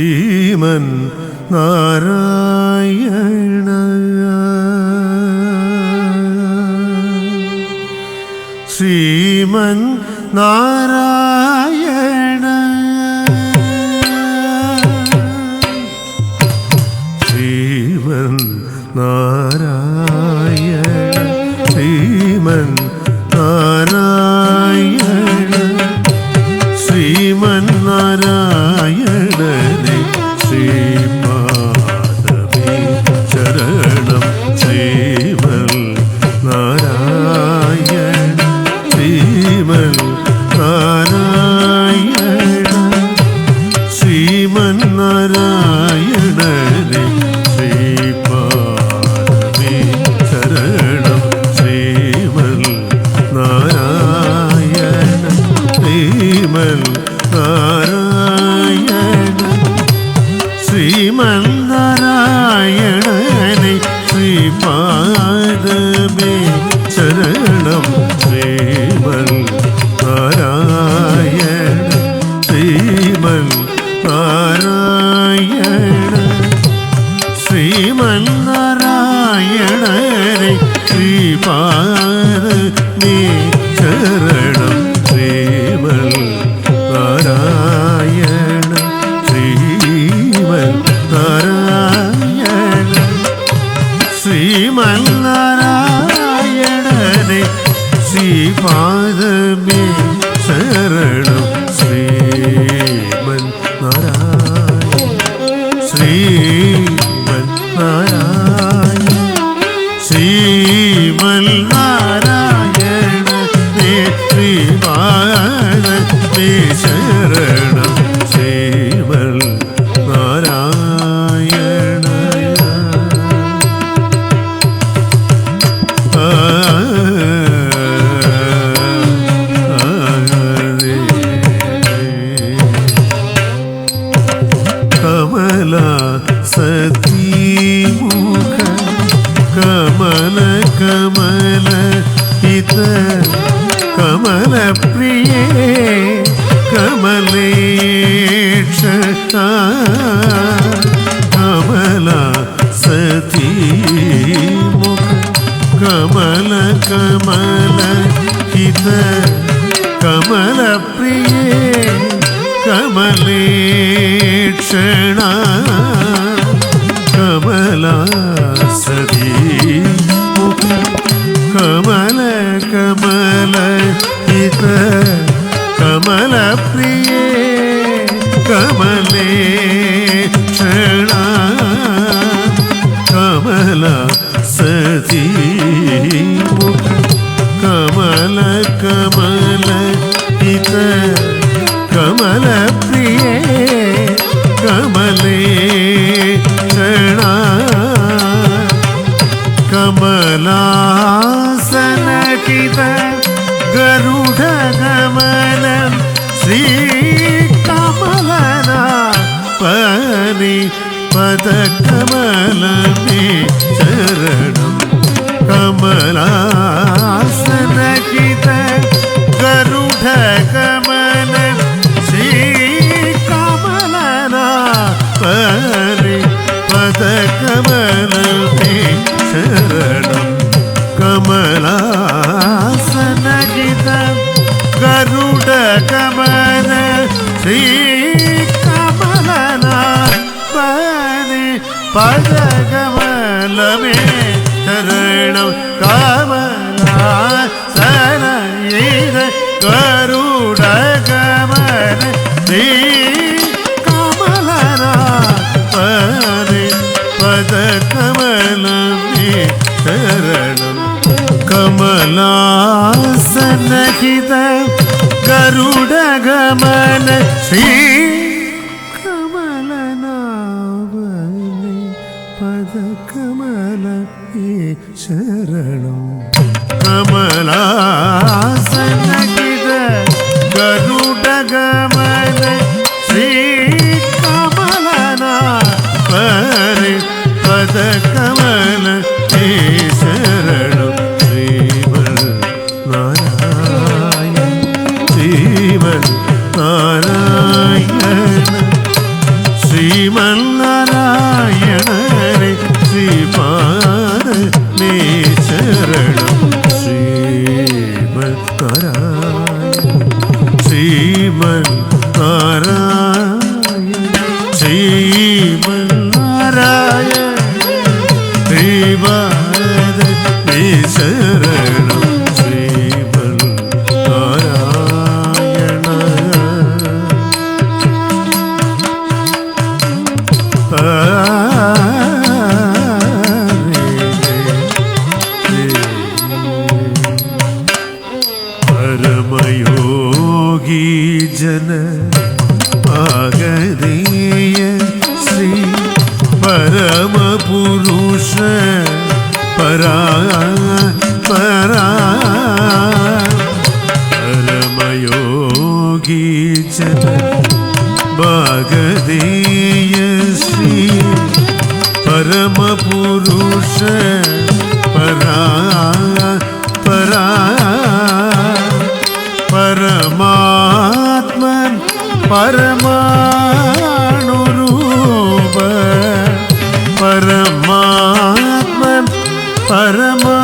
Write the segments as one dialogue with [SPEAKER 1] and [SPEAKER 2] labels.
[SPEAKER 1] ശ്രീമൻ നാരായണ ശ്രീമൻ നാരായണ ശ്രീമൻ നാരായണ ശ്രീമൻ നാരായണ ശ്രീമൻ നാരായണനെ ശ്രീപാദമേ ശരണം ശ്രീമൻ നാരായണ ശ്രീമൻ നാരായണ ശ്രീമൻ നാരായണനെ ശ്രീപാദമേ ശരണം ശ്രീമൻ നാരായണ ശ്രീമൻ നാരായണ ശ്രീമൻ നാരായണനെ ശ്രീപാദമേ ശരണം ശ്രീമൻ നാരായണ ശ്രീമൻ നാരായണ ശ്രീമൻ നാരായണനെ ശ്രീപാദമേ ശരണം ശ്രീമൻ നാരായണ ശ്രീമൻ നാരായണ ശ്രീമൻ നാരായണനെ ശ്രീപാദമേ ശരണം ശ്രീമൻ നാരായണ ശ്രീമൻ നാരായണ ശ്രീമൻ നാരായണനെ ശ്രീപാദമേ ശരണം ശ്രീമൻ നാരായണ കമല സതീമുഖ കമല കമല ഹിത കമല പ്രിയേ കമലേക്ഷ കമല സതീമുഖ കമല കമല ഹിത കമല പ്രിയേ കമലേക്ഷണ കമല സതീമുഖ കമല കമല ഹിത കമല പ്രിയേ കമലേക്ഷണ കമല സതീമുഖ കമല കമല ഹിത കമല പ്രിയേ കമലേക്ഷണ കമലാസനഹിത ഗരുഡ ഗമനം ശ്രീ കമലനാപനി പദകമലമേ ശരണം കമലാസനഹിത ഗരുഡ ഗമനം ശ്രീകമലനാപനി പദകമലമേ ശരണം കമലാസനഹിത ഗരുഡ ഗമന ശ്രീകമലനാപനി പദകമലമേ ശരണം കമലാസനഹിത ഗരുഡ ഗമന ശ്രീകമലനാപനി പദകമലമേ ശരണം കമലാസനഹിത ഗരുഡ ഗമന ശ്രീകമലനാപനി പദകമലമേ ശരണം കമലാസനഹിത ഗരുഡ ഗമന ശ്രീകമലനാപനി പദകമലമേ ശരണം ശ്രീമൻ നാരായണ ശ്രീമൻ നാരായണ ശ്രീ ശ്രീമന്നാരായണരെ ശ്രീപാദനേ ശരണം ശ്രീമന്നാരായണ ശ്രീമന്നാരായണ ശ്രീമന്നാരായണ ശ്രീപാദനേ ശരണം परमयोगी जन आगदेय श्री परम पुरुष परा परमयोगी जन भागदेय श्री परम पुरुष परा परमात्मन परमाणुरूप परमात्मन परमाणुरूप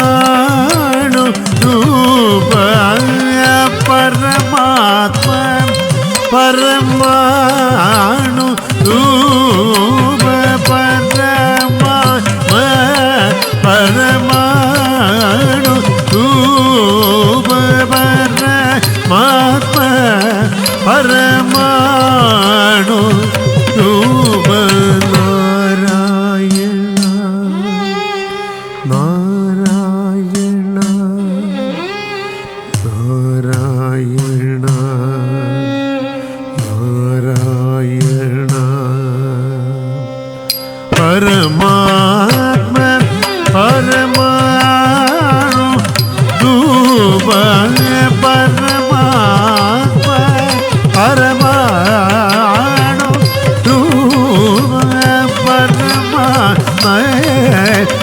[SPEAKER 1] परमात्मन परमाणुरूप परमाणुरूप परमाणु रूप नारायण नारायण नारायण नारायण परमात्मा परमाणु रूप परमाणु रूप परमाणु रूप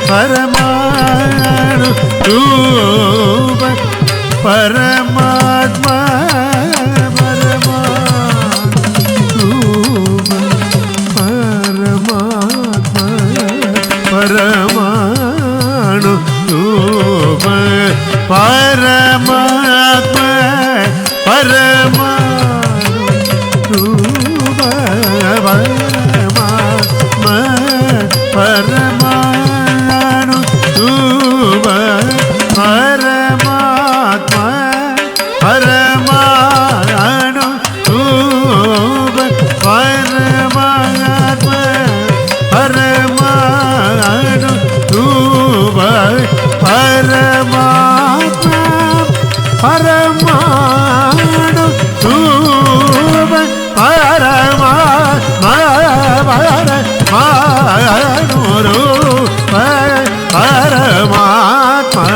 [SPEAKER 1] परमात्मा रूप परमात्मा परमाणु रूप परमात्मा परमाणु परमाणु रूप परमात्मा परमाणु रूप परमात्मा परमाणु रूप परमात्मा परमाणु रूप परमात्मा परमाणु रूप परमात्मा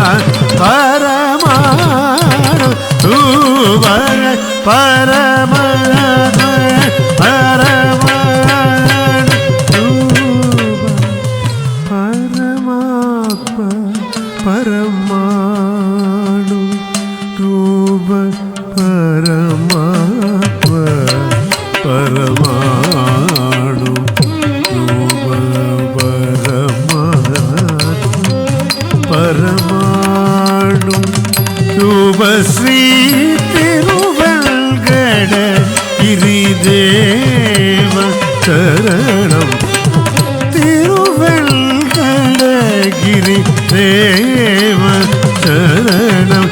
[SPEAKER 1] परमाणु रूप परमात्मा परमाणु परमात्मा परमाणु रूप परमात्मा परमाणु रूप परमाणु रूप श्री तिरुवल्गड गिरिदेव शरणं तिरुवल्गड गिरिदेव शरणं